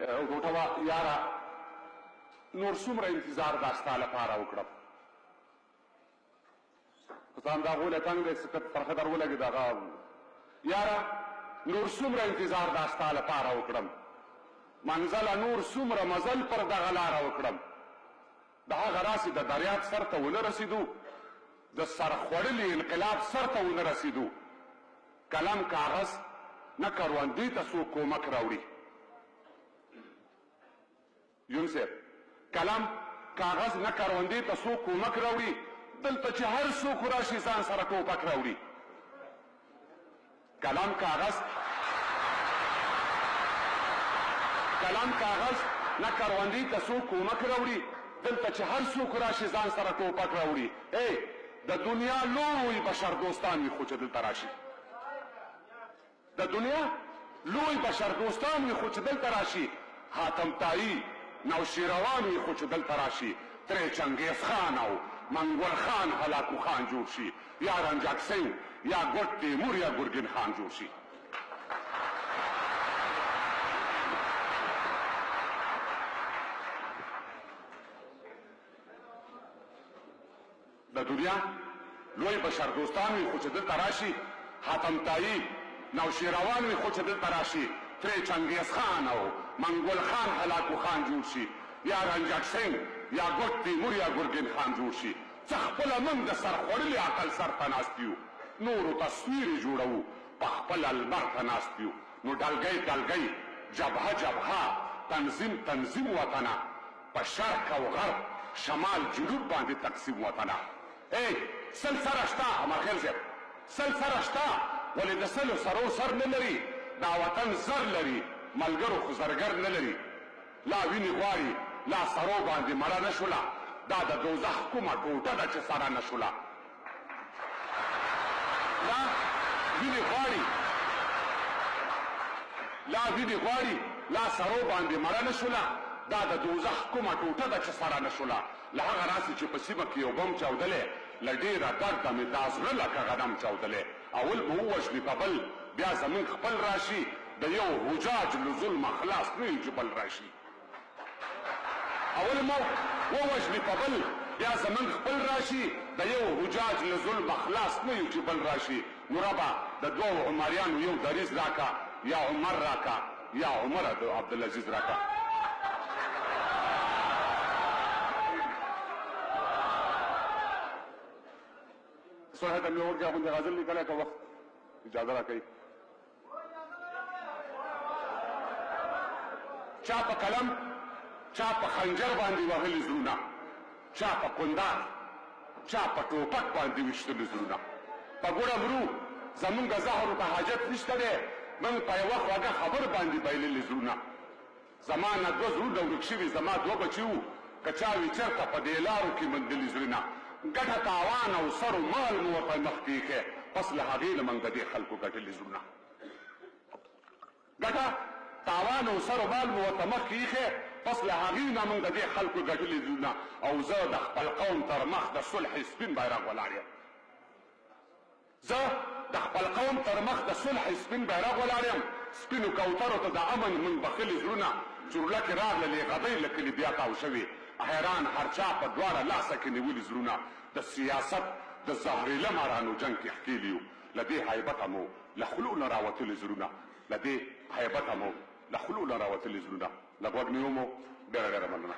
ټوټه وه یاره نور څومره انتظار دا ستا لپاره وکړم خو ځان دا غولی تنګ دی سکت فرخه در ولګېد هغه یاره نور څومره انتظار دا ستا لپاره وکړم منزله نور څومره مزل پر دغه لاره وکړم د هغه راسې د دریاب سر ته ونه رسېدو د سرخوړلي انقلاب سر ته ونه رسېدو قلم کاغذ نه کروندې ته څوک کومک راوړي یون صاحب قلم کاغذ نه کروندې ته څوک کومک راوړي دلته چې هر څوک راشي ځان سره ټوپک راوړي قلم کاغذ نه کروندې ته څوک کومک راوړي دلته چې هر څوک راشي ځان سره ټوپک راوړي د دنیا لوی بشر دوستان وي خو چې دلته راشي د دنیا لوی بشر دوستان وي خو چې دلته راشي حاتم طایی نوشیروان وي خو چې دلته راشي ترې چنګیز خان او منګول خان هلاکو خان جوړ شي یا رنجک سنګ یا ګوټ تیمور یا ګرګین خان جوړ شي د دنیا لوی بشر دوستان وي خو چې دلته راشي حاتم طایی نوشیروان وي خو چې دلته راشي ترې چنګیز خان او منګول خان هلاکو خان جوړ شي یا رنجک سنګ یا ګوټ تیمور یا ګرګین خان جوړ شي څه خپله موږ د سرخوړلي عقل سر ته ناست یو نورو تصویرې جوړوو په خپل المر ته ناست یو نو ډلګۍ ډلګۍ جبهه جبهه تنظیم تنظیم وطنه په شرق او غرب شمال جنوب باندې تقسیم وطنه سل سره شته امرخیل صاحب سل سره شته ولې د سلو سرو سر نه لري دا وطن زر لري ملګرو خو زرګر نه لري لا وینې غواړي لا سرو باندې مړه نه شوله دا د دوزخ کومه ټوټه ده چې سره نه شوله لا وینې غواړي لا سرو باندې مړه نه شوله دا د دوزخ کومه ټوټه ده چې سره نه شوله له هغه راسې چې په سیمه کې یو بم چاودلی له ډېره درده مې دا زړه لکه غنم چاودلی اول به ووژني په بل بیا زمونږ خپل راشي د یو حجاج له ظلمه خلاص نه یو چې بل راشي اول مو ووژني په بل بیا زمونږ خپل راشي د یو حجاج له ظلمه خلاص نه یو چې بل راشي نو ربه د دوو عمریانو یو دریځ راکه یا عمر راکه یا عمر عبدالعزیز راکه صحت مې ورکړه غوندې غزل لیکلی که وخت اجازه راکوي چا په قلم چا په خنجر باندې وهلي زړونه چا په کندار چا په ټوپک باندې ویشتلي زړونه په ګوړه مرو زمونږ زهرو ته حاجت نشته دی موږ په یوه خوږه خبر باندې بایللي زړونه زما نه دوه زړونه ورک شوي زما دوه بچي وو که چا وي چېرته په دې لارو کې موندلي زړونه ګټه تاوان او سر و مال مو ورته مخکې ایښی پس له هغې نه موږ د دې خلکو ګټلي زړونه ګټه تاوان او سر و مال مو ورته مخکې ایښی پس له هغې نه موږ د دې خلکو ګټلي زړونه او زه د خپل قوم تر مخ د صلح سپین بیرغ ولاړ یم زه د خپل قوم تر مخ د صلح سپین بیرغ ولاړ یم سپینو کوترو ته د امن موږ بخلي زړونه چورلکې راغللې غدۍ له کلي بیا تاو شوې حیران هر چا په دواړه لاسه کې نیولي زړونه د سیاست د زهریله مارانو جنګ کې ښکېلي یو له دې هیبته مو له خولو نه راوتلي زړونه له دې هیبته مو له خولو نه راوتلي زړونه له غوږ نیو مو ډېره ډېره مننه